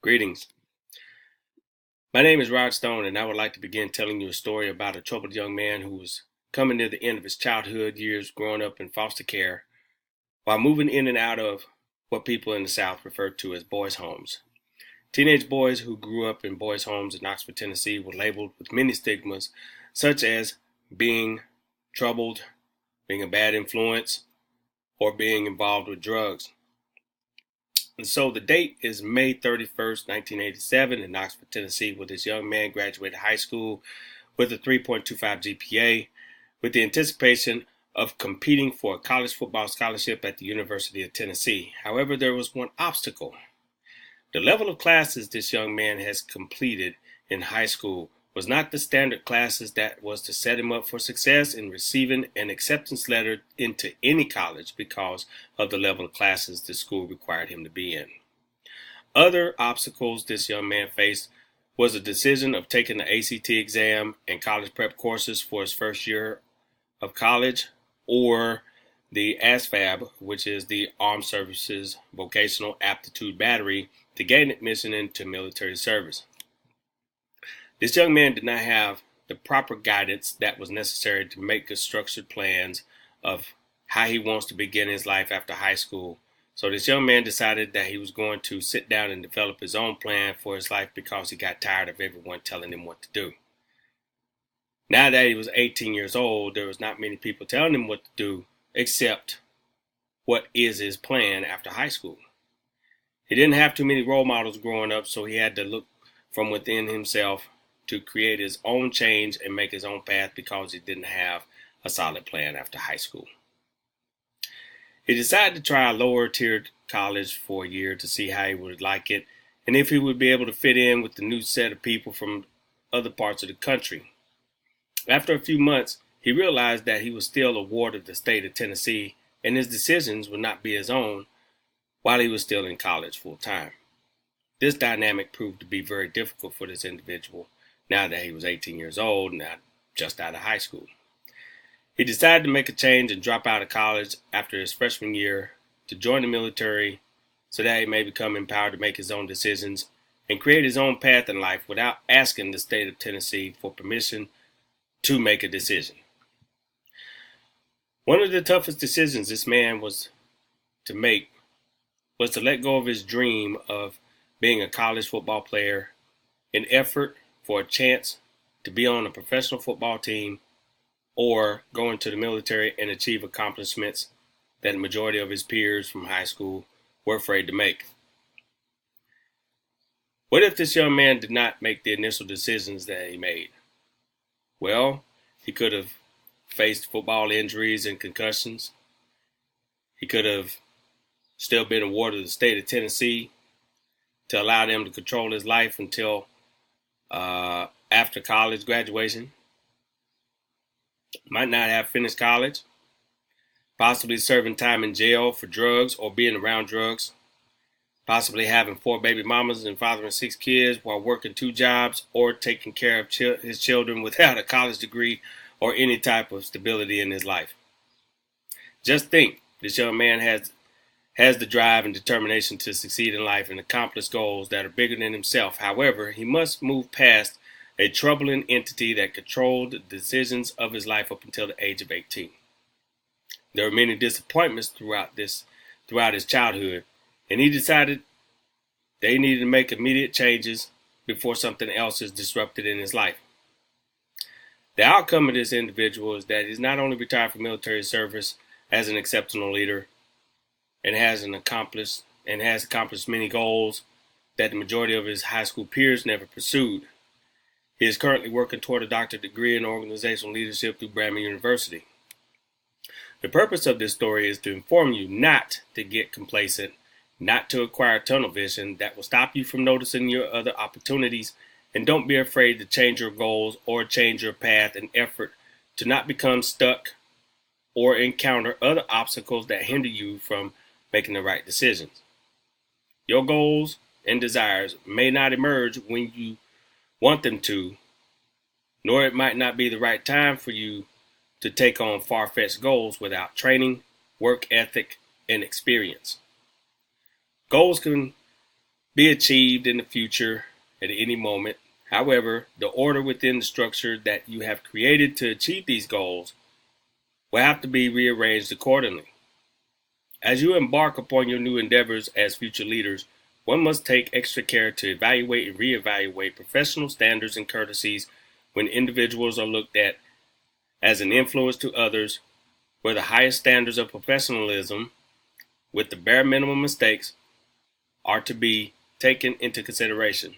Greetings. My name is Rod Stone, and I would like to begin telling you a story about a troubled young man who was coming near the end of his childhood years growing up in foster care while moving in and out of what people in the South refer to as boys' homes. Teenage boys who grew up in boys' homes in Knoxville, Tennessee were labeled with many stigmas, such as being troubled, being a bad influence, or being involved with drugs. And so the date is May 31st, 1987 in Knoxville, Tennessee, where this young man graduated high school with a 3.25 GPA with the anticipation of competing for a college football scholarship at the University of Tennessee. However, there was one obstacle. The level of classes this young man has completed in high school was not the standard classes that was to set him up for success in receiving an acceptance letter into any college because of the level of classes the school required him to be in. Other obstacles this young man faced was a decision of taking the ACT exam and college prep courses for his first year of college, or the ASVAB, which is the Armed Services Vocational Aptitude Battery, to gain admission into military service. This young man did not have the proper guidance that was necessary to make structured plans of how he wants to begin his life after high school. So this young man decided that he was going to sit down and develop his own plan for his life because he got tired of everyone telling him what to do. Now that he was 18 years old, there was not many people telling him what to do except what is his plan after high school. He didn't have too many role models growing up, so he had to look from within himself to create his own change and make his own path because he didn't have a solid plan after high school. He decided to try a lower tiered college for a year to see how he would like it and if he would be able to fit in with the new set of people from other parts of the country. After a few months, he realized that he was still a ward of the state of Tennessee and his decisions would not be his own while he was still in college full time. This dynamic proved to be very difficult for this individual now that he was 18 years old, not just out of high school. He decided to make a change and drop out of college after his freshman year to join the military so that he may become empowered to make his own decisions and create his own path in life without asking the state of Tennessee for permission to make a decision. One of the toughest decisions this man was to make was to let go of his dream of being a college football player in effort for a chance to be on a professional football team or go into the military and achieve accomplishments that the majority of his peers from high school were afraid to make. What if this young man did not make the initial decisions that he made? Well, he could have faced football injuries and concussions. He could have still been a ward of the state of Tennessee to allow them to control his life until after college graduation. Might not have finished college, possibly serving time in jail for drugs or being around drugs, possibly having 4 baby mamas and fathering 6 kids while working 2 jobs or taking care of his children without a college degree or any type of stability in his life. Just think, this young man has the drive and determination to succeed in life and accomplish goals that are bigger than himself. However, he must move past a troubling entity that controlled the decisions of his life up until the age of 18. There were many disappointments throughout his childhood, and he decided they needed to make immediate changes before something else is disrupted in his life. The outcome of this individual is that he's not only retired from military service as an exceptional leader and has accomplished many goals that the majority of his high school peers never pursued. He is currently working toward a doctorate degree in organizational leadership through Brammer University. The purpose of this story is to inform you not to get complacent, not to acquire tunnel vision that will stop you from noticing your other opportunities, and don't be afraid to change your goals or change your path in effort to not become stuck or encounter other obstacles that hinder you from making the right decisions. Your goals and desires may not emerge when you want them to, nor it might not be the right time for you to take on far-fetched goals without training, work ethic, and experience. Goals can be achieved in the future at any moment. However, the order within the structure that you have created to achieve these goals will have to be rearranged accordingly. As you embark upon your new endeavors as future leaders, one must take extra care to evaluate and reevaluate professional standards and courtesies when individuals are looked at as an influence to others, where the highest standards of professionalism, with the bare minimum mistakes, are to be taken into consideration.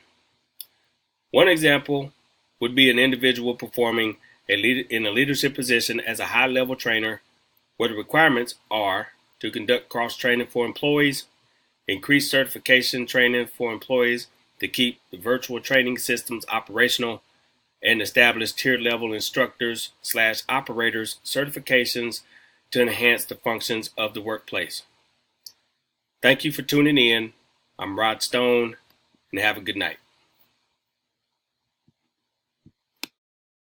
One example would be an individual performing in a leadership position as a high-level trainer, where the requirements are to conduct cross-training for employees, increase certification training for employees to keep the virtual training systems operational, and establish tier-level instructors/operators certifications to enhance the functions of the workplace. Thank you for tuning in. I'm Rod Stone, and have a good night.